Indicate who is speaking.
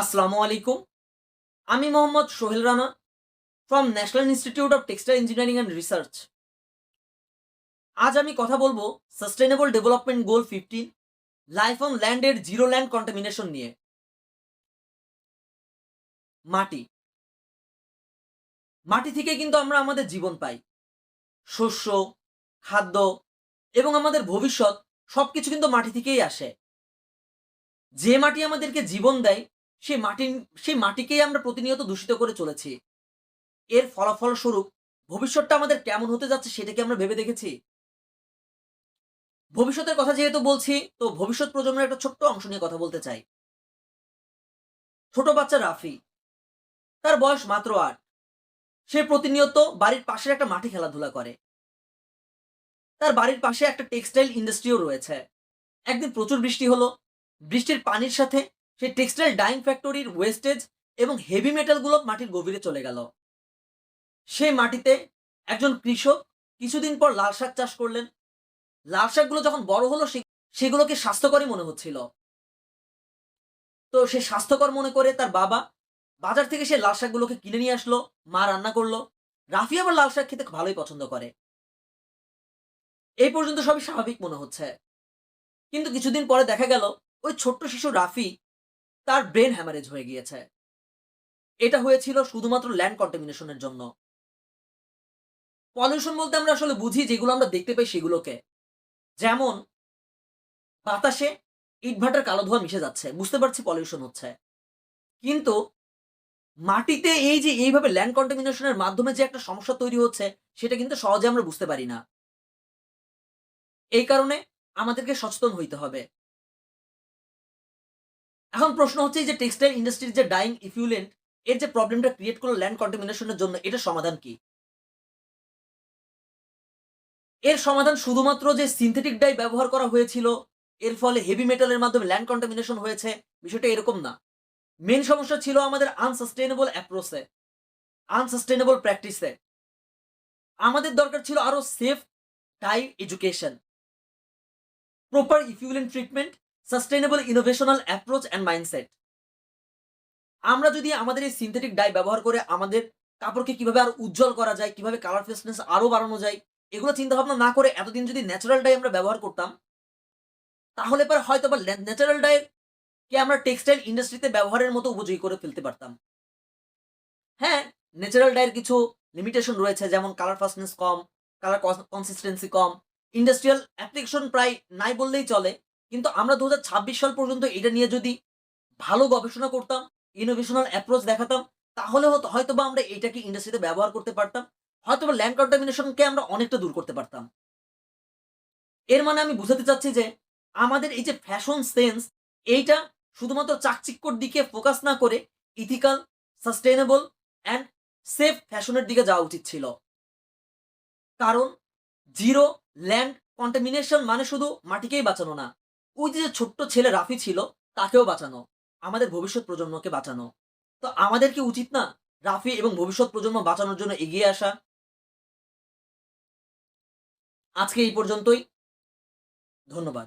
Speaker 1: আসসালামু আলাইকুম। আমি Mohammad Sohel Rana from National Institute of Textile Engineering and Research. আজ আমি কথা বলবো sustainable development goal 15 life on ল্যান্ডের জিরো ল্যান্ড কন্টামিনেশন নিয়ে। মাটি মাটি থেকে কিন্তু আমরা আমাদের জীবন পাই। শস্য, খাদ্য এবং আমাদের ভবিষ্যৎ সবকিছু কিন্তু মাটি থেকেই আসে। যে মাটি আমাদেরকে জীবন দেয় সেই মাটি সেই মাটিকেই আমরা প্রতিনিয়ত দূষিত করে চলেছি। এর ফলাফল স্বরূপ ভবিষ্যৎটা আমাদের কেমন হতে যাচ্ছে সেটা কি আমরা ভেবে দেখেছি? ভবিষ্যতের কথা যেহেতু বলছি, তো ভবিষ্যৎ প্রজন্মের একটা ছোট্ট অংশ নিয়ে কথা বলতে চাই। ছোট বাচ্চা রাফি, তার বয়স মাত্র ৮। সে প্রতিনিয়ত বাড়ির পাশের একটা মাঠে খেলাধুলা করে। তার বাড়ির পাশে একটা টেক্সটাইল ইন্ডাস্ট্রিও রয়েছে। একদিন প্রচুর বৃষ্টি হলো। বৃষ্টির পানির সাথে সেই টেক্সটাইল ডাইং ফ্যাক্টরির ওয়েস্টেজ এবং হেভি মেটালগুলো মাটির গভীরে চলে গেল। সেই মাটিতে একজন কৃষক কিছুদিন পর লাল শাক চাষ করলেন। লাল শাকগুলো যখন বড় হলো সেগুলোকে স্বাস্থ্যকরই মনে হচ্ছিল। তো সে স্বাস্থ্যকর মনে করে তার বাবা বাজার থেকে সে লাল শাকগুলোকে কিনে নিয়ে আসলো। মা রান্না করলো। রাফি আবার লাল শাক খেতে ভালোই পছন্দ করে। এই পর্যন্ত সবই স্বাভাবিক মনে হচ্ছে, কিন্তু কিছুদিন পরে দেখা গেল ওই ছোট্ট শিশু রাফি তার ব্রেন হ্যামারেজ হয়ে গিয়েছে। এটা হয়েছিল শুধুমাত্র ল্যান্ড কন্টামিনেশনের জন্য। পলিউশন বলতে আমরা আসলে বুঝি যেগুলো আমরা দেখতে পাই সেগুলোকে, যেমন বাতাসে ইটভাটার কালো ধোঁয়া মিশে যাচ্ছে, বুঝতে পারছি পলিউশন হচ্ছে। কিন্তু মাটিতে এই যে এইভাবে ল্যান্ড কন্টামিনেশনের মাধ্যমে যে একটা সমস্যা তৈরি হচ্ছে সেটা কিন্তু সহজে আমরা বুঝতে পারি না। এই কারণে আমাদেরকে সচেতন হইতে হবে। এখন প্রশ্ন হচ্ছে এই যে টেক্সটাইল ইন্ডাস্ট্রির যে ডাইং ইফিউলেন্ট এর যে প্রবলেমটা ক্রিয়েট করলো ল্যান্ড কন্টামিনেশনের জন্য, এটা সমাধান কি? এর সমাধান শুধুমাত্র যে সিনথেটিক ডাই ব্যবহার করা হয়েছিল, এর ফলে হেভি মেটালের মাধ্যমে ল্যান্ড কন্টামিনেশন হয়েছে, বিষয়টা এরকম না। মেন সমস্যা ছিল আমাদের আনসাস্টেইনেবল অ্যাপ্রোচে, আনসাস্টেইনেবল প্র্যাকটিসে। আমাদের দরকার ছিল আরো safe dye education, proper effluent treatment, sustainable innovational approach and mindset. আমরা যদি আমাদের এই সিনথেটিক ডাই ব্যবহার করে আমাদের কাপড়কে কিভাবে আরো উজ্জ্বল করা যায়, কিভাবে কালার ফ্রেশনেস আরো বাড়ানো যায়, এগুলো চিন্তা ভাবনা না করে এতদিন যদি ন্যাচারাল ডাই আমরা ব্যবহার করতাম, তাহলে পরে হয়তো বা ন্যাচারাল ডাই কে আমরা টেক্সটাইল ইন্ডাস্ট্রিতে ব্যবহারের মতো উপযোগী করে ফেলতে পারতাম। হ্যাঁ, ন্যাচারাল ডাইয়ের কিছু লিমিটেশন রয়েছে, যেমন কালার ফাস্টনেস কম, কালার কনসিস্টেন্সি কম, ইন্ডাস্ট্রিয়াল অ্যাপ্লিকেশন প্রায় নাই বললেই চলে। কিন্তু আমরা 2026 সাল পর্যন্ত এটা নিয়ে যদি ভালো গবেষণা করতাম, ইনোভেশনাল অ্যাপ্রোচ দেখাতাম, তাহলে হয়তোবা আমরা এটাকে ইন্ডাস্ট্রিতে ব্যবহার করতে পারতাম। হয়তোবা ল্যান্ড কন্টামিনেশনকে আমরা অনেকটা দূর করতে পারতাম। এর মানে আমি বুঝাতে চাচ্ছি যে আমাদের এই যে ফ্যাশন সেন্স, এইটা শুধুমাত্র চাকচিক্যর দিকে ফোকাস না করে ইথিক্যাল, সাস্টেইনেবল অ্যান্ড সেফ ফ্যাশনের দিকে যাওয়া উচিত ছিল। কারণ জিরো ল্যান্ড কন্টামিনেশন মানে শুধু মাটিকেই বাঁচানো না, ওই যে ছোট্ট ছেলে রাফি ছিল তাকেও বাঁচানো, আমাদের ভবিষ্যৎ প্রজন্মকে বাঁচানো। তো আমাদের কি উচিত না রাফি এবং ভবিষ্যৎ প্রজন্ম বাঁচানোর জন্য এগিয়ে আসা? আজকে এই পর্যন্তই। ধন্যবাদ।